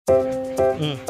Mm.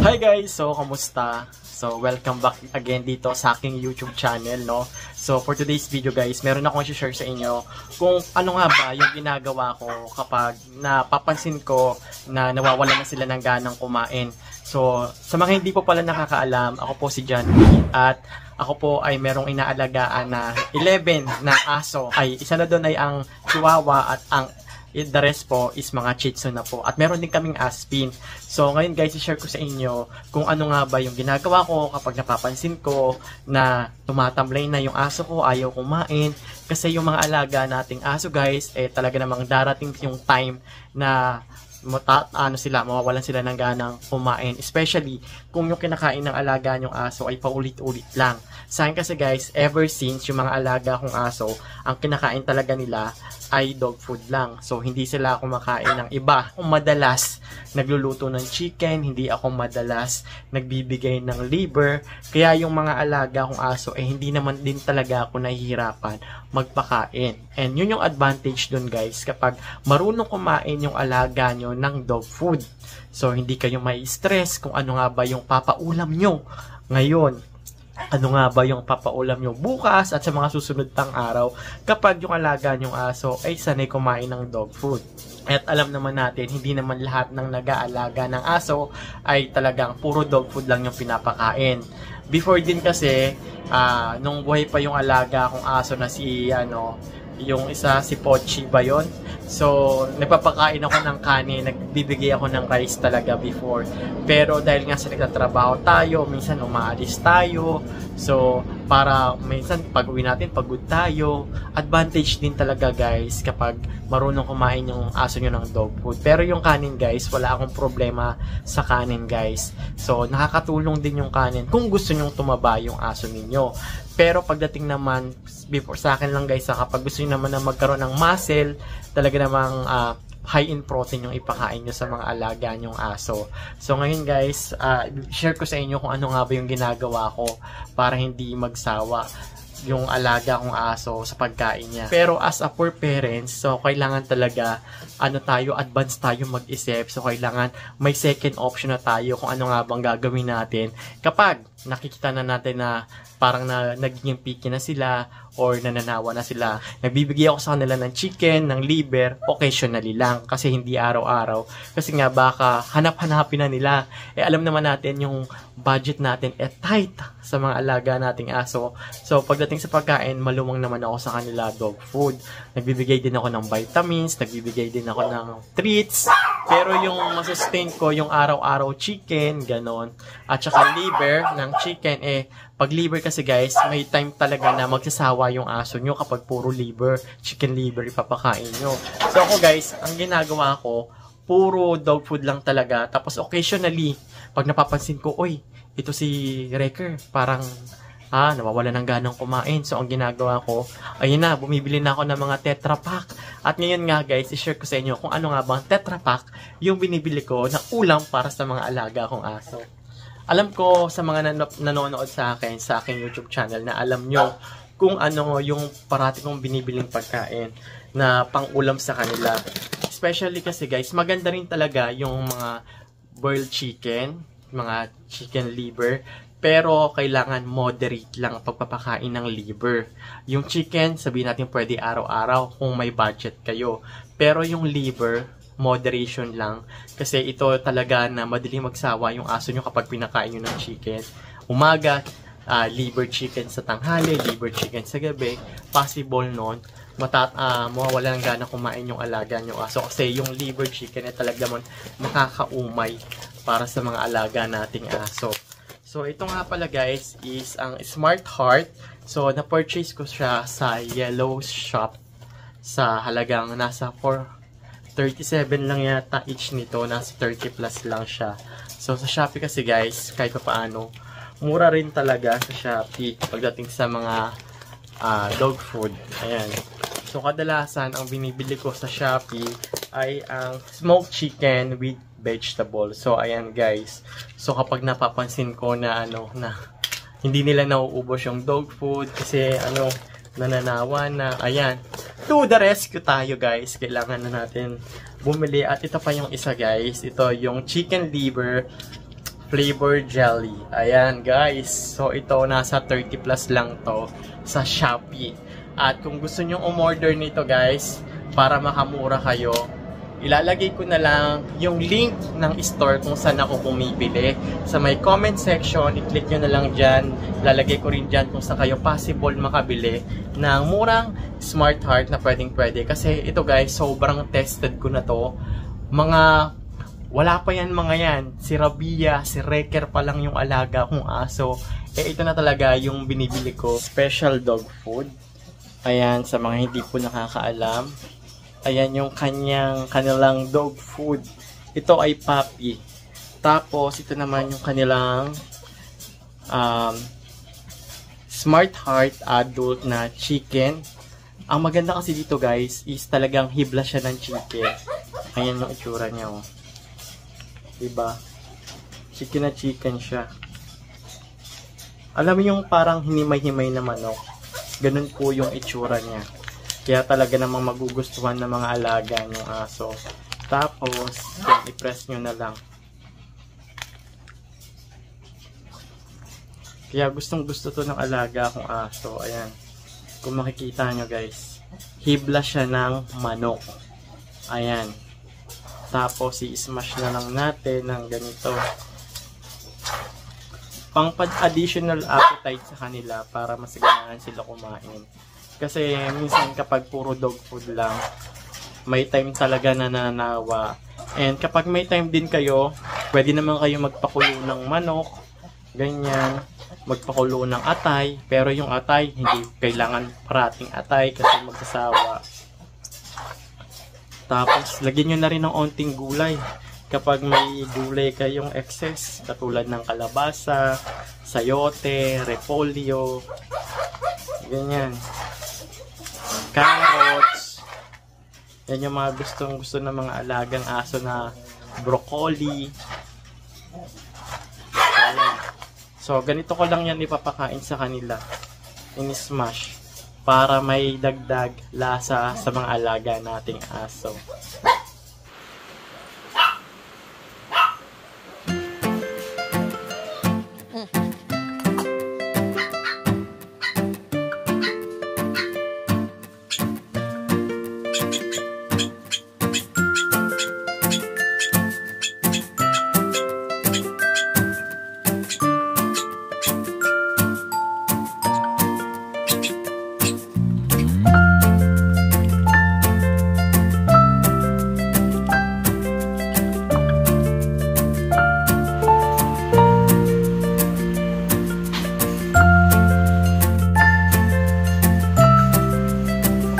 Hi guys! So, kamusta? So, welcome back again dito sa aking YouTube channel, no? So, for today's video guys, meron akong i-share sa inyo kung ano nga ba yung ginagawa ko kapag napapansin ko na nawawala na sila ng ganang kumain. So, sa mga hindi po pala nakakaalam, ako po si John at ako po ay merong inaalagaan na 11 na aso. Ay, isa na doon ay ang Chihuahua at ang the rest po is mga Shih Tzu na po. At meron din kaming Aspin. So, ngayon guys, i-share ko sa inyo kung ano nga ba yung ginagawa ko kapag napapansin ko na tumatamlay na yung aso ko, ayaw kumain. Kasi yung mga alaga nating aso guys, talaga namang darating yung time na mawawalan sila ng ganang kumain. Especially kung yung kinakain ng alaga nyong aso ay paulit-ulit lang. Sa akin kasi guys, ever since yung mga alaga kong aso, ang kinakain talaga nila ay dog food lang. So, hindi sila kumakain ng iba. Kung madalas nagluluto ng chicken, hindi ako madalas nagbibigay ng liver. Kaya yung mga alaga kong aso, hindi naman din talaga ako nahihirapan magpakain. And yun yung advantage dun guys, kapag marunong kumain yung alaga nyo ng dog food. So, hindi kayo may stress kung ano nga ba yung papaulam nyo ngayon. Ano nga ba yung papaulam nyo bukas at sa mga susunod pang araw kapag yung alaga nyong aso ay sanay kumain ng dog food. At alam naman natin, hindi naman lahat ng nag-aalaga ng aso ay talagang puro dog food lang yung pinapakain. Before din kasi, nung buhay pa yung alaga kong aso na yung isa si Pochi ba yun? So, nagpapakain ako ng kanin, nagbibigay ako ng rice talaga before. Pero dahil nga sa nagtatrabaho tayo, minsan umaalis tayo. So, para minsan pag-uwi natin, pagod tayo. Advantage din talaga guys kapag marunong kumain yung aso nyo ng dog food. Pero yung kanin guys, wala akong problema sa kanin guys. So, nakakatulong din yung kanin kung gusto nyong tumaba yung aso ninyo. Pero pagdating naman, before sa akin lang guys, kapag gusto nyo naman na magkaroon ng muscle, talaga namang high in protein yung ipakain nyo sa mga alaga nyong aso. So ngayon guys, share ko sa inyo kung ano nga ba yung ginagawa ko para hindi magsawa yung alaga kong aso sa pagkain niya. Pero as a poor parents, so kailangan talaga advance tayo mag-isip. So kailangan may second option na tayo kung ano nga bang gagawin natin kapag nakikita na natin na parang naging picky na sila or nananawa na sila. Nagbibigay ako sa kanila ng chicken, ng liver, occasionally lang kasi hindi araw-araw. Kasi nga baka hanap-hanapin na nila. Alam naman natin yung budget natin tight sa mga alaga nating aso. So pagdating sa pagkain, maluwang naman ako sa kanila dog food. Nagbibigay din ako ng vitamins, nagbibigay din ako ng treats. Pero yung masustain ko, yung araw-araw chicken, ganon. At saka liver ng chicken, pag liver kasi guys, may time talaga na magsasawa yung aso nyo kapag puro liver, chicken liver ipapakain nyo. So ako guys, ang ginagawa ko, puro dog food lang talaga. Tapos occasionally, pag napapansin ko, oy, ito si Wrecker, parang nawawala ng ganang kumain. So ang ginagawa ko, ayun na, bumibili na ako ng mga Tetra Pak. At ngayon nga guys, i-share ko sa inyo kung ano nga bang Tetra Pak yung binibili ko na ulam para sa mga alaga kong aso. Alam ko sa mga nanonood sa akin, sa aking YouTube channel, na alam nyo kung ano yung parati kong binibiling pagkain na pang-ulam sa kanila. Especially kasi guys, maganda rin talaga yung mga boiled chicken, mga chicken liver, pero kailangan moderate lang ang pagpapakain ng liver. Yung chicken, sabihin natin pwede araw-araw kung may budget kayo. Pero yung liver, moderation lang. Kasi ito talaga na madaling magsawa yung aso nyo kapag pinakain nyo ng chicken. Umaga, liver chicken sa tanghali, liver chicken sa gabi. Possible nun, mawawala ng gana kumain yung alaga nyo aso. Kasi yung liver chicken ay talaga nakakaumay para sa mga alaga nating aso. So, ito nga pala guys is ang Smart Heart. So, na-purchase ko siya sa Yellow Shop sa halagang nasa 37 lang yata each nito. Nasa 30 plus lang siya. So, sa Shopee kasi guys, kahit pa paano, mura rin talaga sa Shopee pagdating sa mga dog food. Ayan. So, kadalasan, ang binibili ko sa Shopee ay ang smoked chicken with vegetable. So, ayan guys. So, kapag napapansin ko na na hindi nila nauubos yung dog food kasi nananawa na, ayan. To the rescue tayo guys. Kailangan na natin bumili. At ito pa yung isa guys. Ito yung chicken liver flavor jelly. Ayan guys. So, ito nasa 30 plus lang to sa Shopee. At kung gusto nyo umorder nito guys, para makamura kayo, ilalagay ko na lang yung link ng store kung saan ako bumibili. Sa may comment section, i-click nyo na lang dyan. Lalagay ko rin dyan kung saan kayo possible makabili ng murang Smart Heart na pwedeng-pwede. Kasi ito guys, sobrang tested ko na to. Wala pa yan mga yan. Si Rabia, si Wrecker pa lang yung alaga kong aso. Ito na talaga yung binibili ko. Special dog food. Ayan, sa mga hindi po nakakaalam. Ayan yung kanilang dog food. Ito ay puppy. Tapos, ito naman yung kanilang Smart Heart adult na chicken. Ang maganda kasi dito guys, is talagang hibla siya ng chicken. Ayan yung itsura niya. Oh. Diba? Chicken na chicken siya. Alam mo yung parang hinimay-himay na manok. Ganun po yung itsura niya. Kaya talaga namang magugustuhan ng mga alaga yung aso. Tapos, yan, i-press nyo na lang. Kaya gustong gusto to ng alaga akong aso. Ayan. Kung makikita nyo guys. Hibla siya ng manok. Ayan. Tapos, i-smash na lang natin ng ganito. Pang-additional appetite sa kanila para masiganahan sila kumain. Kasi minsan kapag puro dog food lang, may time talaga na nananawa. And kapag may time din kayo, pwede naman kayo magpakulo ng manok, ganyan, magpakulo ng atay. Pero yung atay, hindi kailangan parating atay kasi magsasawa. Tapos, lagyan nyo na rin ng onting gulay. Kapag may gulay kayong excess, katulad ng kalabasa, sayote, repolyo, ganyan. Carrots. Yan yung mga gusto ng mga alagang aso na broccoli. So, ganito ko lang yan ipapakain sa kanila. In-smash. Para may dagdag lasa sa mga alaga nating aso.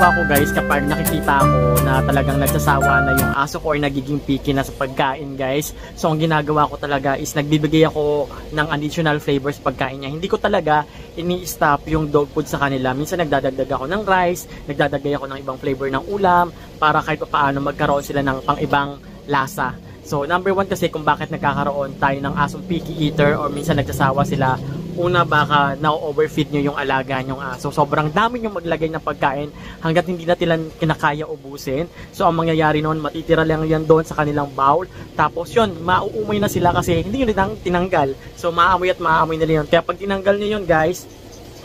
Ako guys, kapag nakikita ko na talagang nagsasawa na yung aso ko or nagiging picky na sa pagkain guys, so ang ginagawa ko talaga is nagbibigay ako ng additional flavors pagkain niya. Hindi ko talaga ini-stop yung dog food sa kanila. Minsan nagdadagdag ako ng rice, nagdadagdag ako ng ibang flavor ng ulam para kahit paano magkaroon sila ng pang-ibang lasa. So number one kasi kung bakit nagkakaroon tayo ng asong picky eater or minsan nagsasawa sila, una baka na-overfeed nyo yung alaga nyong aso. Sobrang dami nyo maglagay ng pagkain hanggat hindi na kinakaya ubusin. So ang mangyayari noon, matitira lang yan doon sa kanilang bowl. Tapos yun, mauumay na sila kasi hindi nyo nila tinanggal. So maamoy at maamoy nila yun. Kaya pag tinanggal nyo yun guys,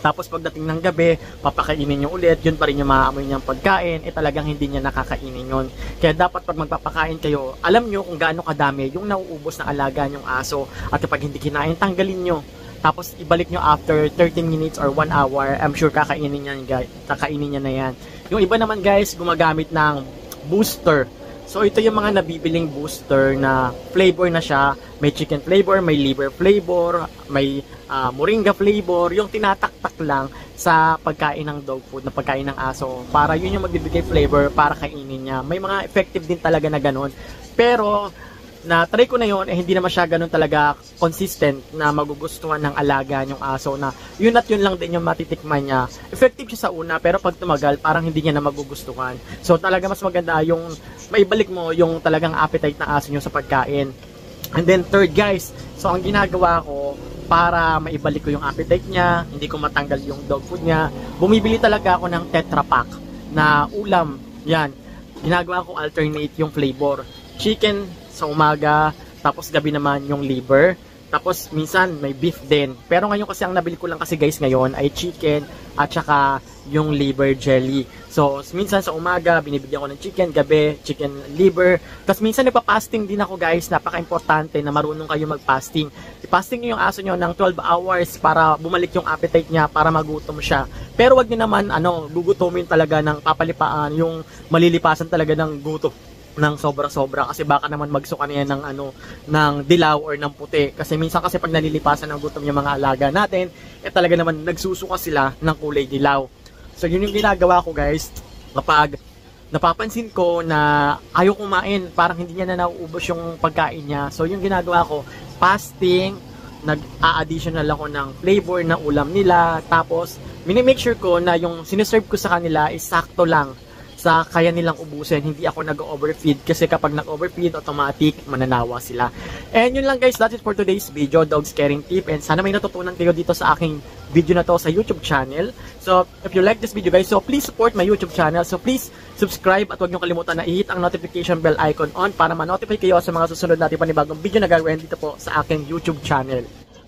tapos pagdating ng gabi, papakainin nyo ulit, yun pa rin yung maamoy niyang pagkain, talagang hindi niya nakakainin yun. Kaya dapat pag magpapakain kayo, alam nyo kung gaano kadami yung nauubos na alaga nyong aso. At kapag hindi kinain, tanggalin nyo. Tapos ibalik nyo after 30 minutes or 1 hour. I'm sure kakainin niya, guys. Kakainin niya na yan. Yung iba naman guys, gumagamit ng booster So ito yung mga nabibiling booster na flavor na siya. May chicken flavor, may liver flavor, may moringa flavor. Yung tinataktak lang sa pagkain ng dog food, na pagkain ng aso. Para yun yung magbibigay flavor para kainin niya. May mga effective din talaga na ganun. Pero na-try ko na yun, hindi naman siya ganun talaga consistent na magugustuhan ng alaga yung aso, na yun at yun lang din yung matitikman niya. Effective siya sa una, pero pag tumagal, parang hindi niya na magugustuhan. So talaga mas maganda yung maibalik mo yung talagang appetite ng aso nyo sa pagkain. And then third guys, so ang ginagawa ko para maibalik ko yung appetite niya, hindi ko matanggal yung dog food niya, bumibili talaga ako ng Tetra Pak na ulam. Yan, ginagawa ko alternate yung flavor. Chicken sa umaga, tapos gabi naman yung liver, tapos minsan may beef din. Pero ngayon kasi ang nabili ko lang kasi guys ngayon ay chicken at saka yung liver jelly. So minsan sa umaga binibigyan ko ng chicken, gabi chicken liver. Tapos minsan nagpa-fasting din ako guys. Napaka-importante na marunong kayo mag-fasting. I-fasting niyo yung aso niyo ng 12 hours para bumalik yung appetite niya, para magutom siya. Pero wag niyo naman gugutomin talaga ng papalipaan, yung malilipasan talaga ng gutom ng sobra-sobra, kasi baka naman magsuka niya ng ng dilaw or ng puti, kasi minsan kasi pag nalilipasan ng gutom yung mga alaga natin, talaga naman nagsusuka sila ng kulay dilaw. So yun yung ginagawa ko guys, kapag napapansin ko na ayaw kumain, parang hindi niya na nauubos yung pagkain niya. So yung ginagawa ko, fasting, nag-a-additional ako ng flavor ng ulam nila, tapos mini-make sure ko na yung siniserve ko sa kanila is sakto lang sa kaya nilang ubusin. Hindi ako nag-overfeed, kasi kapag nag-overfeed, automatic mananawa sila. And yun lang guys, that's it for today's video, dog scaring tip. And sana may natutunan kayo dito sa aking video na to sa YouTube channel. So if you like this video guys, so please support my YouTube channel. So please subscribe at huwag niyo kalimutan na i-hit ang notification bell icon on para ma-notify kayo sa mga susunod natin panibagong video na gagawin dito po sa aking YouTube channel.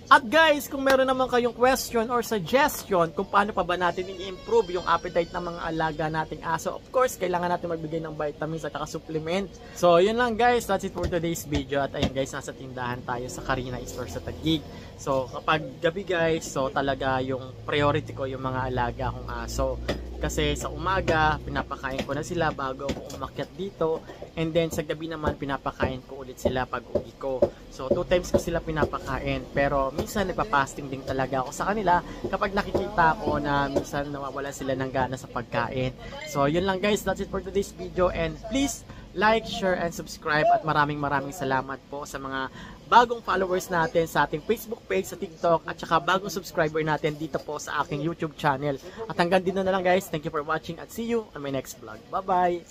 At guys, kung meron naman kayong question or suggestion kung paano pa ba natin i-improve yung appetite ng mga alaga nating aso, of course, kailangan natin magbigay ng vitamins at saka supplement. So, yun lang guys. That's it for today's video. At ayun guys, nasa tindahan tayo sa Carina Store sa Taguig. So, kapag gabi guys, so talaga yung priority ko yung mga alaga kong aso. Kasi sa umaga, pinapakain ko na sila bago ako umakyat dito. And then sa gabi naman, pinapakain ko ulit sila pag uwi ko. So 2 times ko sila pinapakain. Pero minsan nagpa-fasting din talaga ako sa kanila kapag nakikita ko na minsan nawawala sila ng gana sa pagkain. So yun lang guys, that's it for today's video. And please like, share, and subscribe. At maraming salamat po sa mga bagong followers natin sa ating Facebook page, sa TikTok, at saka bagong subscriber natin dito po sa aking YouTube channel. At hanggang dito na lang guys. Thank you for watching at see you on my next vlog. Bye-bye!